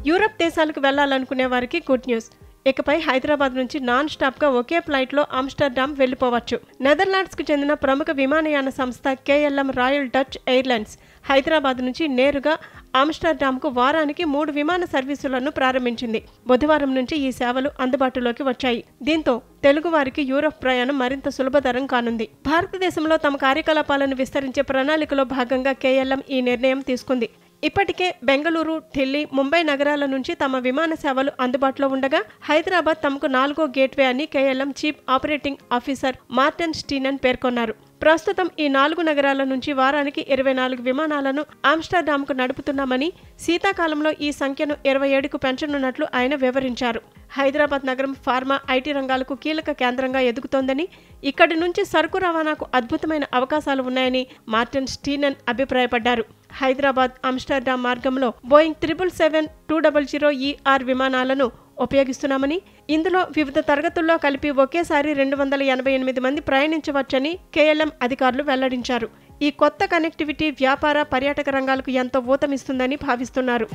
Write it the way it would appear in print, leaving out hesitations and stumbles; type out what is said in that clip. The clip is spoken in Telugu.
యూరప్ దేశాలకు వెళ్లాలనుకునే వారికి గుడ్ న్యూస్. ఇకపై హైదరాబాద్ నుంచి నాన్ స్టాప్గా ఒకే ఫ్లైట్లో ఆమ్స్టర్డామ్ వెళ్లిపోవచ్చు. నెదర్లాండ్స్కు చెందిన ప్రముఖ విమానయాన సంస్థ KLM royal Dutch airlines Hyderabad నుంచి నేరుగా ఆమ్స్టర్డామ్కు వారానికి 3 విమాన సర్వీసులను ప్రారంభించింది. బుధవారం నుంచి ఈ సేవలు అందుబాటులోకి వచ్చాయి. దీంతో తెలుగు వారికి యూరప్ ప్రయాణం మరింత సులభతరం కానుంది. భారతదేశంలో తమ కార్యకలాపాలను విస్తరించే ప్రణాళికలో భాగంగా కేఎల్ఎం ఈ నిర్ణయం తీసుకుంది. ఇప్పటికే బెంగళూరు, ఢిల్లీ, ముంబై నగరాల నుంచి తమ విమాన సేవలు అందుబాటులో ఉండగా హైదరాబాద్ తమకు 4వ గేట్వే అని KLM chief operating officer Martin Steenen పేర్కొన్నారు. ప్రస్తుతం ఈ 4 నగరాల నుంచి వారానికి 24 విమానాలను ఆమ్స్టర్డామ్కు నడుపుతున్నామని, శీతాకాలంలో ఈ సంఖ్యను 27కు పెంచనున్నట్లు ఆయన వివరించారు. హైదరాబాద్ నగరం ఫార్మా, ఐటీ రంగాలకు కీలక కేంద్రంగా ఎదుగుతోందని, ఇక్కడి నుంచి సరుకు రవాణాకు అద్భుతమైన అవకాశాలు ఉన్నాయని మార్టిన్ స్టీనన్ అభిప్రాయపడ్డారు. హైదరాబాద్ ఆమ్స్టర్డామ్ మార్గంలో బోయింగ్ 777-200ER విమానాలను ఉపయోగిస్తున్నామని, ఇందులో వివిధ తరగతుల్లో కలిపి ఒకేసారి 288 మంది ప్రయాణించవచ్చని కేఎల్ఎం అధికారులు వెల్లడించారు. ఈ కొత్త కనెక్టివిటీ వ్యాపార, పర్యాటక రంగాలకు ఎంతో ఊతమిస్తుందని భావిస్తున్నారు.